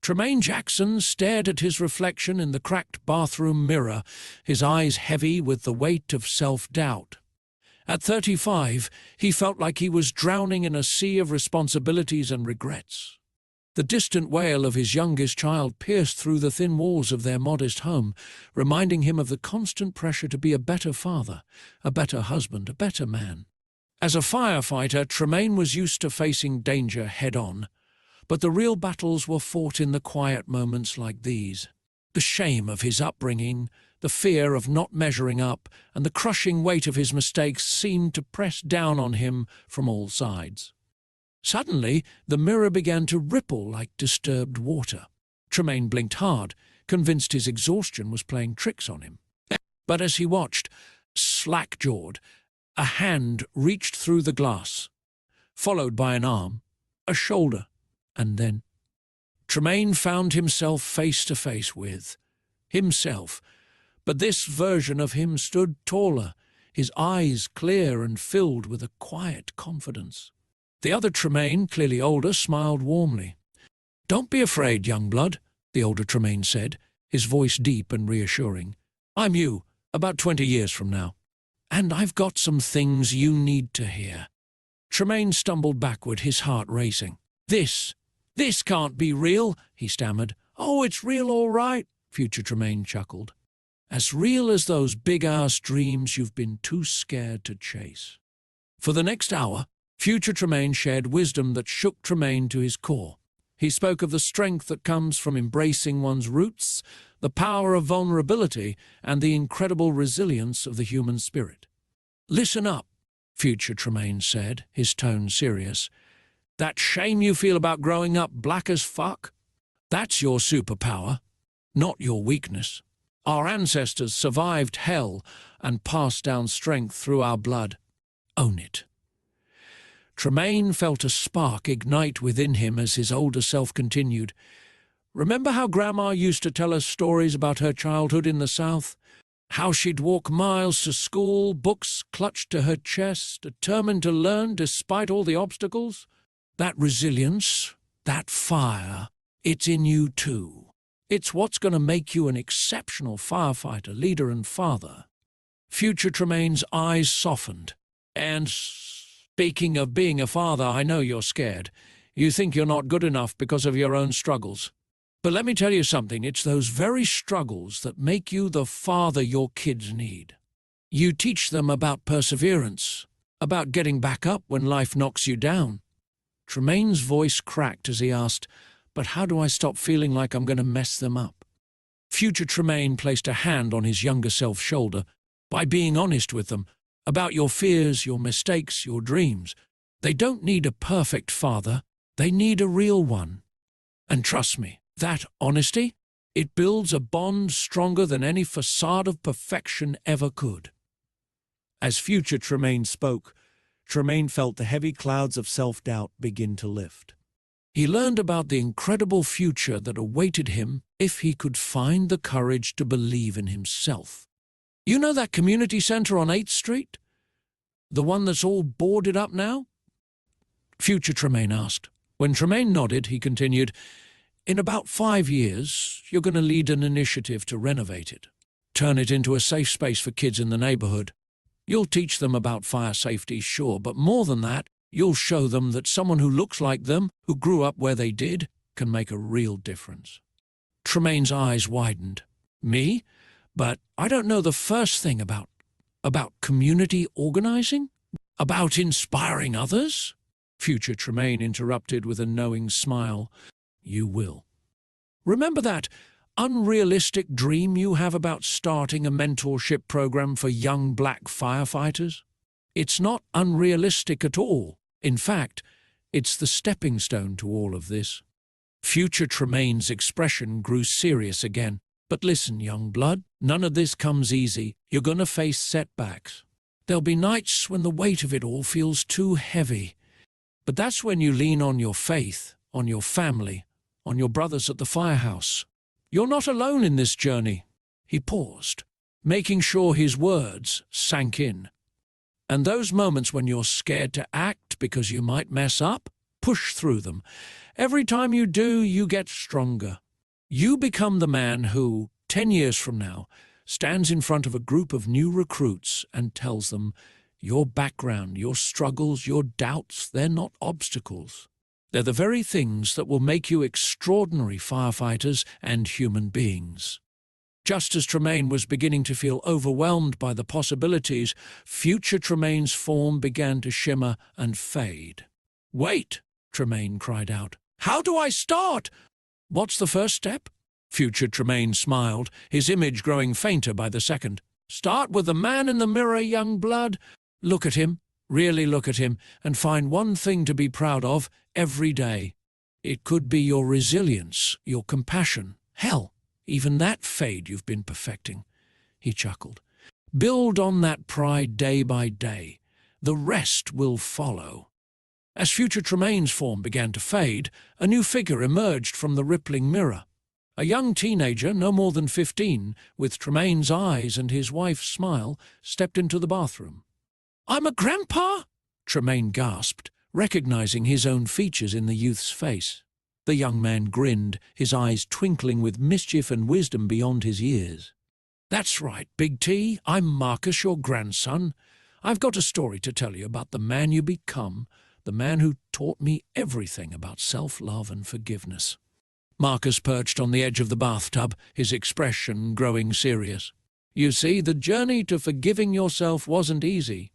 Tremaine Jackson stared at his reflection in the cracked bathroom mirror, his eyes heavy with the weight of self-doubt. At 35, he felt like he was drowning in a sea of responsibilities and regrets. The distant wail of his youngest child pierced through the thin walls of their modest home, reminding him of the constant pressure to be a better father, a better husband, a better man. As a firefighter, Tremaine was used to facing danger head-on, but the real battles were fought in the quiet moments like these. The shame of his upbringing, the fear of not measuring up, and the crushing weight of his mistakes seemed to press down on him from all sides. Suddenly, the mirror began to ripple like disturbed water. Tremaine blinked hard, convinced his exhaustion was playing tricks on him. But as he watched, slack-jawed, a hand reached through the glass, followed by an arm, a shoulder, and then Tremaine found himself face to face with himself. But this version of him stood taller, his eyes clear and filled with a quiet confidence. The other Tremaine, clearly older, smiled warmly. "Don't be afraid, young blood," the older Tremaine said, his voice deep and reassuring. "I'm you, about 20 years from now. And I've got some things you need to hear." Tremaine stumbled backward, his heart racing. This can't be real," he stammered. "Oh, it's real all right," future Tremaine chuckled. "As real as those big-ass dreams you've been too scared to chase." For the next hour, future Tremaine shared wisdom that shook Tremaine to his core. He spoke of the strength that comes from embracing one's roots, the power of vulnerability, and the incredible resilience of the human spirit. "Listen up," future Tremaine said, his tone serious. "That shame you feel about growing up black as fuck, that's your superpower, not your weakness. Our ancestors survived hell and passed down strength through our blood. Own it." Tremaine felt a spark ignite within him as his older self continued. "Remember how Grandma used to tell us stories about her childhood in the South? How she'd walk miles to school, books clutched to her chest, determined to learn despite all the obstacles? That resilience, that fire, it's in you too. It's what's going to make you an exceptional firefighter, leader, and father." Future Tremaine's eyes softened. "And speaking of being a father, I know you're scared. You think you're not good enough because of your own struggles. But let me tell you something, it's those very struggles that make you the father your kids need. You teach them about perseverance, about getting back up when life knocks you down." Tremaine's voice cracked as he asked, "But how do I stop feeling like I'm going to mess them up?" Future Tremaine placed a hand on his younger self's shoulder. "By being honest with them, about your fears, your mistakes, your dreams. They don't need a perfect father, they need a real one. And trust me, that honesty, it builds a bond stronger than any facade of perfection ever could." As future Tremaine spoke, Tremaine felt the heavy clouds of self-doubt begin to lift. He learned about the incredible future that awaited him if he could find the courage to believe in himself. "You know that community center on 8th Street? The one that's all boarded up now?" Future Tremaine asked. When Tremaine nodded, he continued, "In about 5 years, you're going to lead an initiative to renovate it, turn it into a safe space for kids in the neighborhood. You'll teach them about fire safety, sure, but more than that, you'll show them that someone who looks like them, who grew up where they did, can make a real difference." Tremaine's eyes widened. "Me? But I don't know the first thing about community organizing? About inspiring others?" Future Tremaine interrupted with a knowing smile. "You will. Remember that unrealistic dream you have about starting a mentorship program for young black firefighters? It's not unrealistic at all. In fact, it's the stepping stone to all of this." Future Tremaine's expression grew serious again. "But listen, young blood, none of this comes easy. You're going to face setbacks. There'll be nights when the weight of it all feels too heavy. But that's when you lean on your faith, on your family, on your brothers at the firehouse. You're not alone in this journey." He paused, making sure his words sank in. "And those moments when you're scared to act because you might mess up, push through them. Every time you do, you get stronger. You become the man who, 10 years from now, stands in front of a group of new recruits and tells them, your background, your struggles, your doubts, they're not obstacles. They're the very things that will make you extraordinary firefighters and human beings. Just as Tremaine was beginning to feel overwhelmed by the possibilities, future Tremaine's form began to shimmer and fade. "Wait!" Tremaine cried out. "How do I start?" "What's the first step?" Future Tremaine smiled, his image growing fainter by the second. "Start with the man in the mirror, young blood. Look at him, really look at him, and find one thing to be proud of every day. It could be your resilience, your compassion. Hell, even that fade you've been perfecting." He chuckled. "Build on that pride day by day. The rest will follow." As future Tremaine's form began to fade, a new figure emerged from the rippling mirror. A young teenager, no more than 15, with Tremaine's eyes and his wife's smile, stepped into the bathroom. "I'm a grandpa?" Tremaine gasped, recognizing his own features in the youth's face. The young man grinned, his eyes twinkling with mischief and wisdom beyond his years. "That's right, Big T. I'm Marcus, your grandson. I've got a story to tell you about the man you become, the man who taught me everything about self-love and forgiveness." Marcus perched on the edge of the bathtub, his expression growing serious. "You see, the journey to forgiving yourself wasn't easy.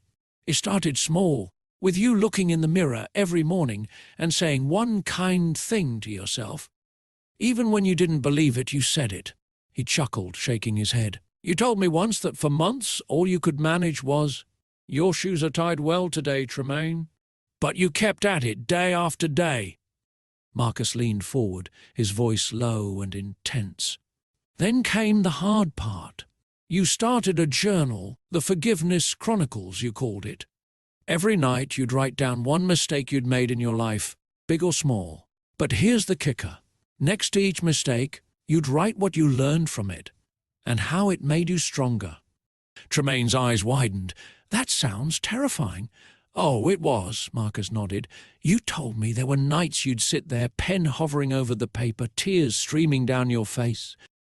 It started small, with you looking in the mirror every morning and saying one kind thing to yourself. Even when you didn't believe it, you said it." He chuckled, shaking his head. "You told me once that for months all you could manage was, 'Your shoes are tied well today, Tremaine.' But you kept at it day after day." Marcus leaned forward, his voice low and intense. "Then came the hard part. You started a journal, the Forgiveness Chronicles, you called it. Every night you'd write down one mistake you'd made in your life, big or small. But here's the kicker. Next to each mistake, you'd write what you learned from it, and how it made you stronger." Tremaine's eyes widened. "That sounds terrifying." "Oh, it was," Marcus nodded. "You told me there were nights you'd sit there, pen hovering over the paper, tears streaming down your face.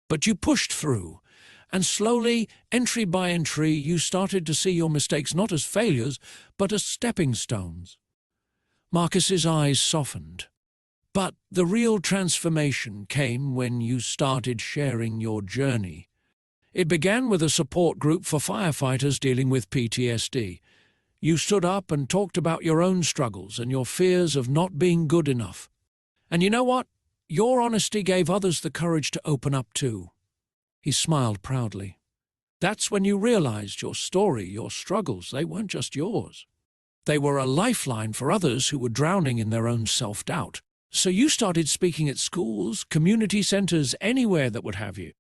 But you pushed through, and slowly, entry by entry, you started to see your mistakes not as failures, but as stepping stones." Marcus's eyes softened. "But the real transformation came when you started sharing your journey. It began with a support group for firefighters dealing with PTSD. You stood up and talked about your own struggles and your fears of not being good enough. And you know what? Your honesty gave others the courage to open up too." He smiled proudly. "That's when you realized your story, your struggles, they weren't just yours. They were a lifeline for others who were drowning in their own self-doubt. So you started speaking at schools, community centers, anywhere that would have you.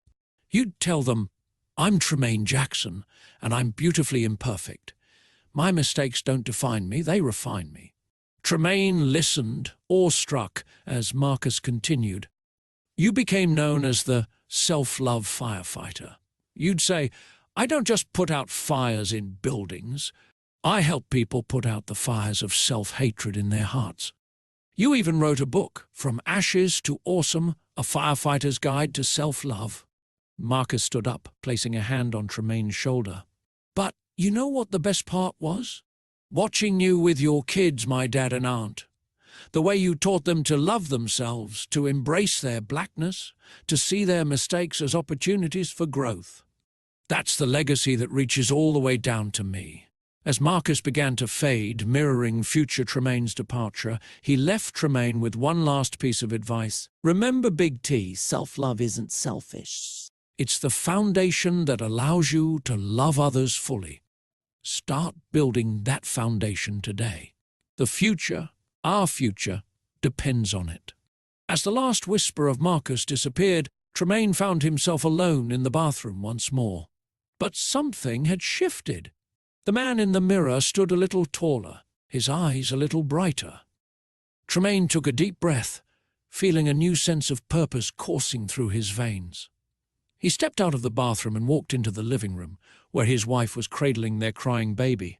You'd tell them, 'I'm Tremaine Jackson, and I'm beautifully imperfect. My mistakes don't define me, they refine me.'" Tremaine listened, awestruck, as Marcus continued. "You became known as the self-love firefighter. You'd say, 'I don't just put out fires in buildings. I help people put out the fires of self-hatred in their hearts.' You even wrote a book, From Ashes to Awesome, a firefighter's guide to self-love." Marcus stood up, placing a hand on Tremaine's shoulder. "But you know what the best part was? Watching you with your kids, my dad and aunt. The way you taught them to love themselves, to embrace their blackness, to see their mistakes as opportunities for growth. That's the legacy that reaches all the way down to me." As Marcus began to fade, mirroring future Tremaine's departure, he left Tremaine with one last piece of advice. "Remember, Big T, self-love isn't selfish. It's the foundation that allows you to love others fully. Start building that foundation today. The future, our future, depends on it." As the last whisper of Marcus disappeared, Tremaine found himself alone in the bathroom once more. But something had shifted. The man in the mirror stood a little taller, his eyes a little brighter. Tremaine took a deep breath, feeling a new sense of purpose coursing through his veins. He stepped out of the bathroom and walked into the living room, where his wife was cradling their crying baby.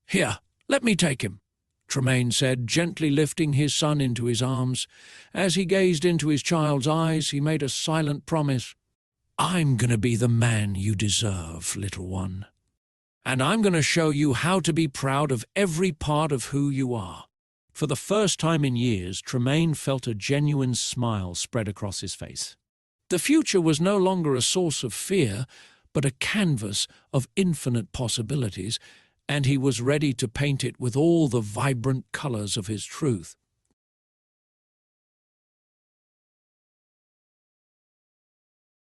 "Here, let me take him." Tremaine said, gently lifting his son into his arms. As he gazed into his child's eyes, he made a silent promise. I'm going to be the man you deserve, little one. And I'm going to show you how to be proud of every part of who you are. For the first time in years, Tremaine felt a genuine smile spread across his face. The future was no longer a source of fear, but a canvas of infinite possibilities, and he was ready to paint it with all the vibrant colors of his truth.